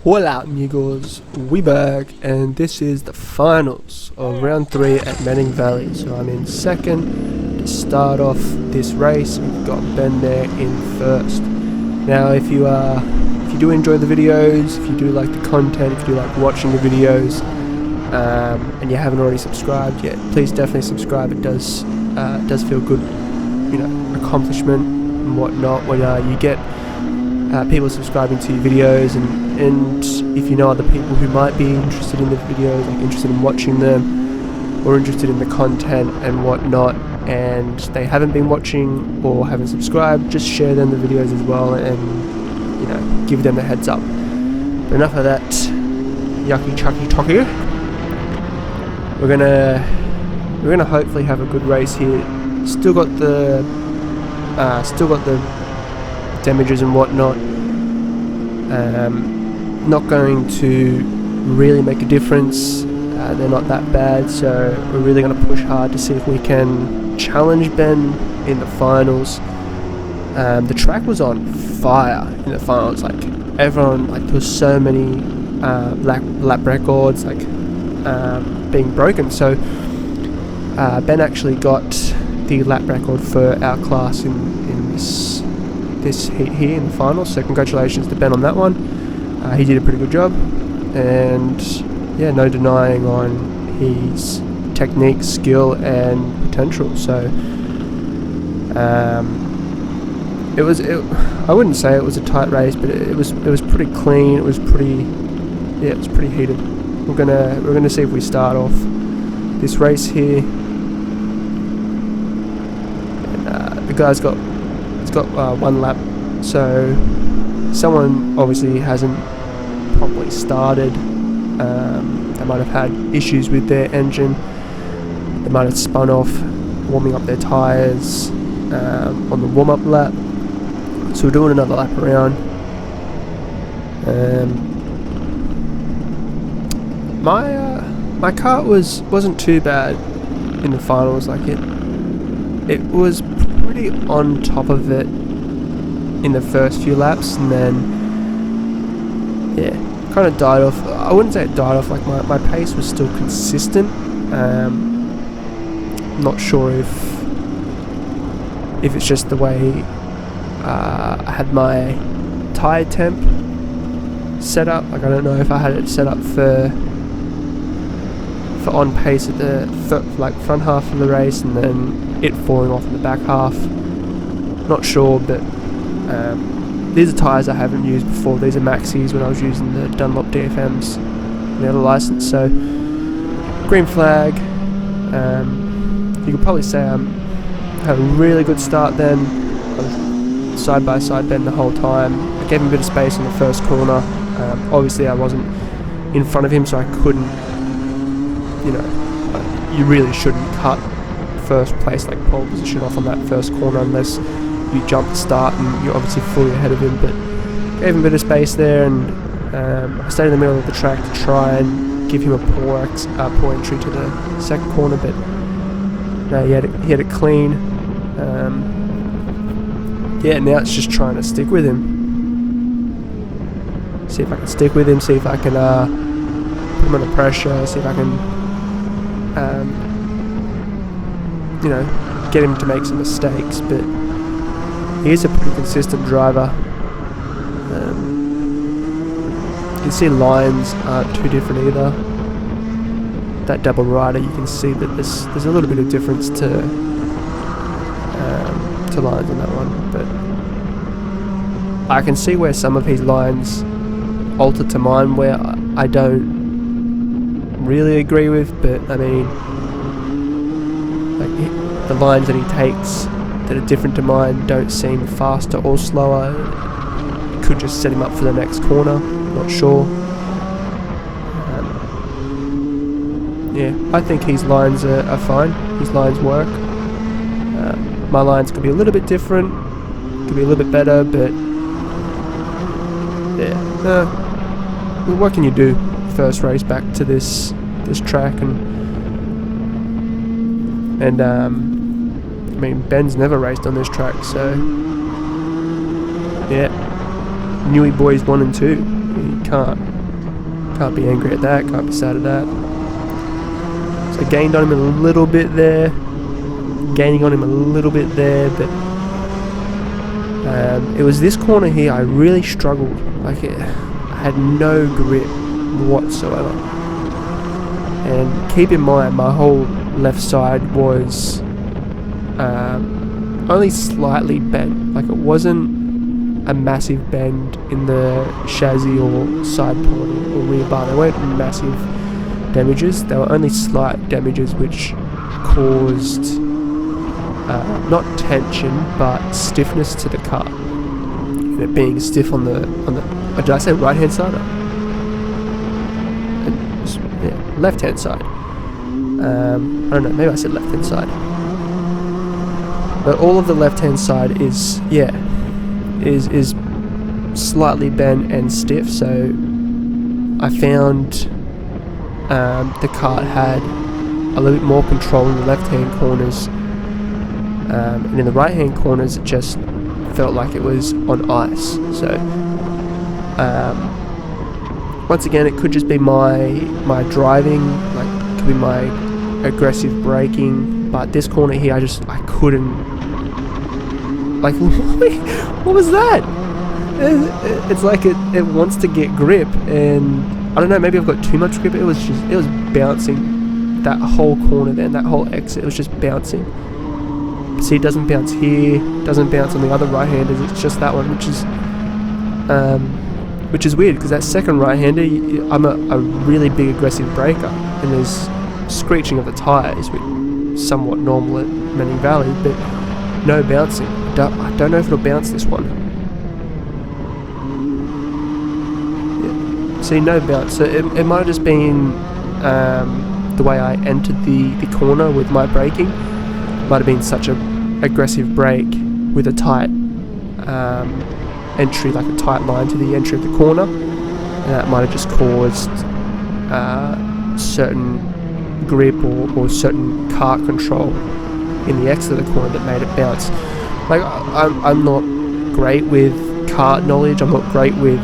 Hola amigos, we back, and this is the finals of round 3 at Manning Valley. So I'm in second to start off this race. We've got Ben there in first. Now if you do enjoy the videos, if you do like the content, if you do like watching the videos, and you haven't already subscribed yet, please definitely subscribe. It does feel good, you know, accomplishment and whatnot when you get people subscribing to your videos, and if you know other people who might be interested in the videos, like interested in watching them or interested in the content and whatnot, and they haven't been watching or haven't subscribed, just share them the videos as well, and you know, give them the heads up. But enough of that yucky chucky talky. We're gonna hopefully have a good race here. Still got the damages and whatnot. Not going to really make a difference. They're not that bad, so we're really going to push hard to see if we can challenge Ben in the finals. The track was on fire in the finals. Like everyone, like there was so many lap records like being broken. So Ben actually got the lap record for our class in this heat here in the finals, so congratulations to Ben on that one. He did a pretty good job, and yeah, no denying on his technique, skill and potential. So I wouldn't say it was a tight race, but it was pretty clean. It was pretty heated. We're gonna see if we start off this race here. And the guy's got one lap, so someone obviously hasn't properly started. They might have had issues with their engine. They might have spun off warming up their tyres on the warm-up lap. So we're doing another lap around. My kart wasn't too bad in the finals. Like it was pretty on top of it in the first few laps, and then yeah, kind of died off. I wouldn't say it died off, like my pace was still consistent. Not sure if it's just the way I had my tyre temp set up. Like I don't know if I had it set up for on pace at the front half of the race and then it falling off in the back half. Not sure, but these are tyres I haven't used before. These are Maxis when I was using the Dunlop DFMs and the other license. So green flag. You could probably say I had a really good start then. I was side by side Ben the whole time. I gave him a bit of space in the first corner. Obviously I wasn't in front of him, so I couldn't, you know, you really shouldn't cut first place, like pole position, off on that first corner unless you jump the start and you're obviously fully ahead of him. But gave him a bit of space there, and I stayed in the middle of the track to try and give him a poor entry to the second corner, but no, he had it clean. Yeah, now it's just trying to stick with him. See if I can stick with him, see if I can put him under pressure, see if I can you know, get him to make some mistakes. But he is a pretty consistent driver. You can see lines aren't too different either. That double rider, you can see that there's a little bit of difference to lines on that one, but I can see where some of his lines alter to mine where I don't really agree with. But I mean, like the lines that he takes that are different to mine don't seem faster or slower. Could just set him up for the next corner, not sure. Yeah, I think his lines are fine. His lines work. My lines could be a little bit different, could be a little bit better, but yeah. What can you do? First race back to this track, and I mean, Ben's never raced on this track, so yeah. Newey boys 1 and 2. You can't Can't be angry at that, can't be sad at that. So I gained on him a little bit there, gaining on him a little bit there, but it was this corner here I really struggled. Like I had no grip whatsoever. And keep in mind, my whole left side was only slightly bent. Like it wasn't a massive bend in the chassis or side pod or rear bar. They weren't massive damages. They were only slight damages which caused not tension but stiffness to the car. And it being stiff on the did I say right hand side? Yeah, left hand side. I don't know, maybe I said left hand side. But all of the left hand side is slightly bent and stiff, so I found the kart had a little bit more control in the left hand corners, and in the right hand corners it just felt like it was on ice. So once again, it could just be my driving, like it could be my aggressive braking, but this corner here I couldn't, like, what was that? It's like it wants to get grip, and I don't know, maybe I've got too much grip. It was bouncing that whole corner there, and that whole exit, it was just bouncing. See, it doesn't bounce here, doesn't bounce on the other right-handers, it's just that one, which is weird, because that second right-hander, I'm a really big aggressive braker, and there's screeching of the tyres, which is somewhat normal at Manning Valley, but no bouncing. I don't know if it'll bounce this one. Yeah. See, no bounce. So it might have just been the way I entered the corner with my braking. Might have been such a aggressive brake with a tight entry, like a tight line to the entry of the corner, and that might have just caused certain grip or certain car control in the exit of the corner that made it bounce. Like I'm not great with kart knowledge. I'm not great with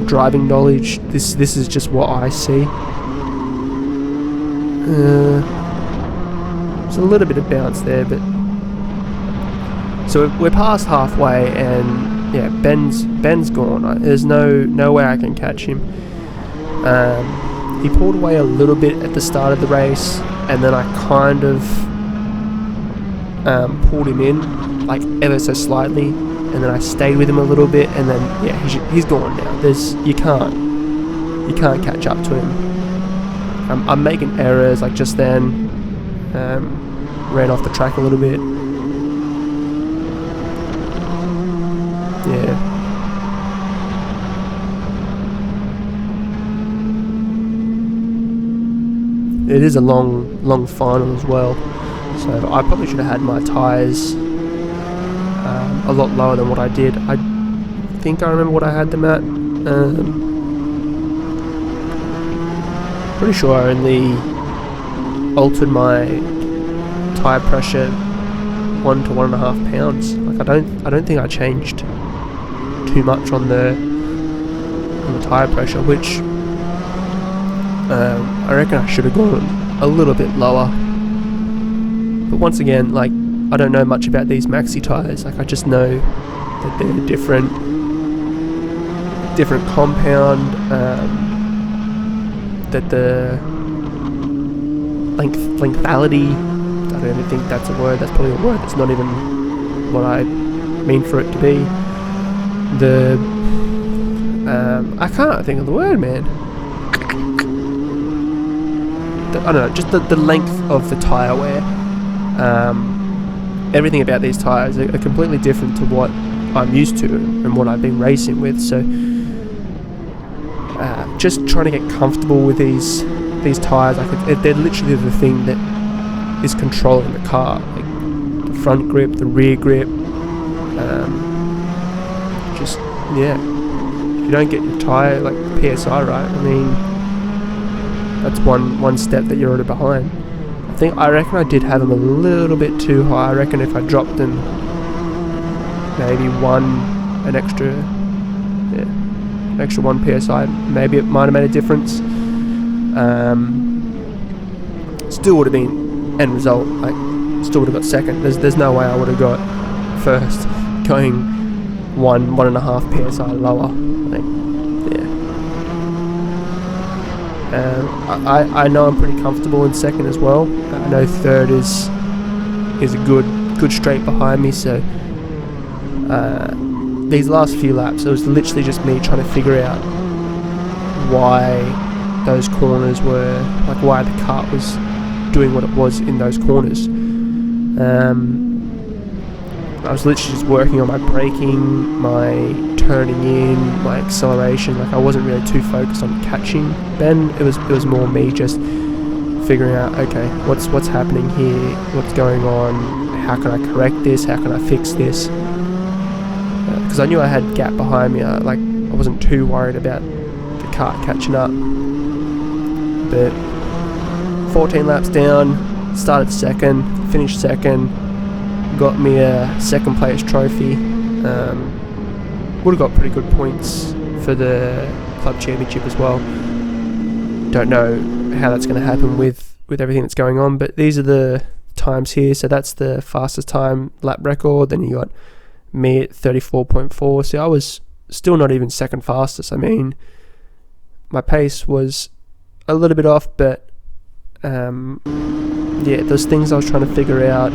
driving knowledge. This is just what I see. There's a little bit of bounce there, but so we're past halfway, and yeah, Ben's gone. There's no way I can catch him. He pulled away a little bit at the start of the race, and then I kind of pulled him in, like ever so slightly, and then I stayed with him a little bit, and then yeah, he's gone now. You can't catch up to him. I'm making errors, like just then. Ran off the track a little bit. Yeah. It is a long final as well, so I probably should have had my tyres a lot lower than what I did. I think I remember what I had them at. Pretty sure I only altered my tyre pressure 1 to 1.5 pounds. Like I don't think I changed too much on the tyre pressure, which I reckon I should have gone a little bit lower. But once again, like I don't know much about these maxi tyres. Like I just know that they're different compound. That the lengthality, I don't even think that's a word. That's probably a word that's not even what I mean for it to be. I can't think of the word, man. I don't know, just the length of the tyre wear. Everything about these tyres are completely different to what I'm used to and what I've been racing with. So just trying to get comfortable with these tyres, like they're literally the thing that is controlling the car. Like the front grip, the rear grip. Just yeah. If you don't get your tyre like PSI right, I mean that's one step that you're already behind. I reckon I did have them a little bit too high. I reckon if I dropped them maybe an extra extra 1 psi, maybe it might have made a difference. Still would have been end result, like still would have got second. There's no way I would have got first going 1.5 psi lower. Like, yeah. I know I'm pretty comfortable in second as well. I know third is a good straight behind me. So these last few laps, it was literally just me trying to figure out why those corners were, like why the kart was doing what it was in those corners. I was literally just working on my braking, my turning in, my acceleration. Like I wasn't really too focused on catching Ben. It was more me just figuring out, okay, what's happening here, what's going on, how can I correct this, how can I fix this? Because I knew I had gap behind me. I wasn't too worried about the kart catching up. But 14 laps down, started second, finished second, got me a second place trophy. Would have got pretty good points for the club championship as well. Don't know how that's going to happen with everything that's going on, but these are the times here. So that's the fastest time lap record. Then you got me at 34.4. So I was still not even second fastest. I mean, my pace was a little bit off, but yeah, there's things I was trying to figure out,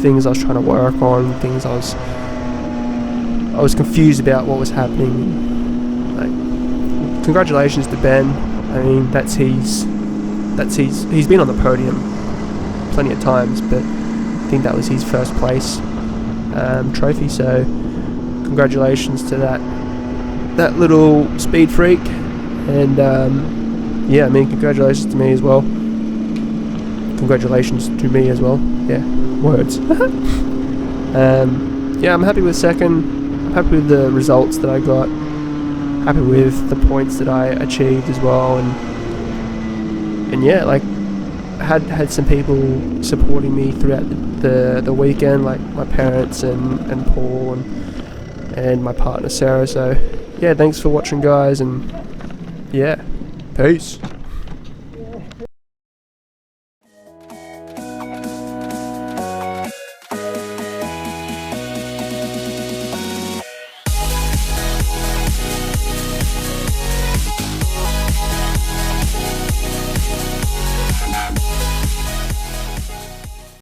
things I was trying to work on, things I was confused about what was happening. Like, congratulations to Ben. I mean, he's been on the podium plenty of times, but I think that was his first place trophy. So congratulations to that little speed freak, and yeah, I mean, congratulations to me as well. Congratulations to me as well. Yeah, words. Yeah, I'm happy with second. I'm happy with the results that I got. Happy with the points that I achieved as well, and yeah, like had some people supporting me throughout the weekend, like my parents and Paul and my partner Sarah. So yeah, thanks for watching, guys, and yeah, peace.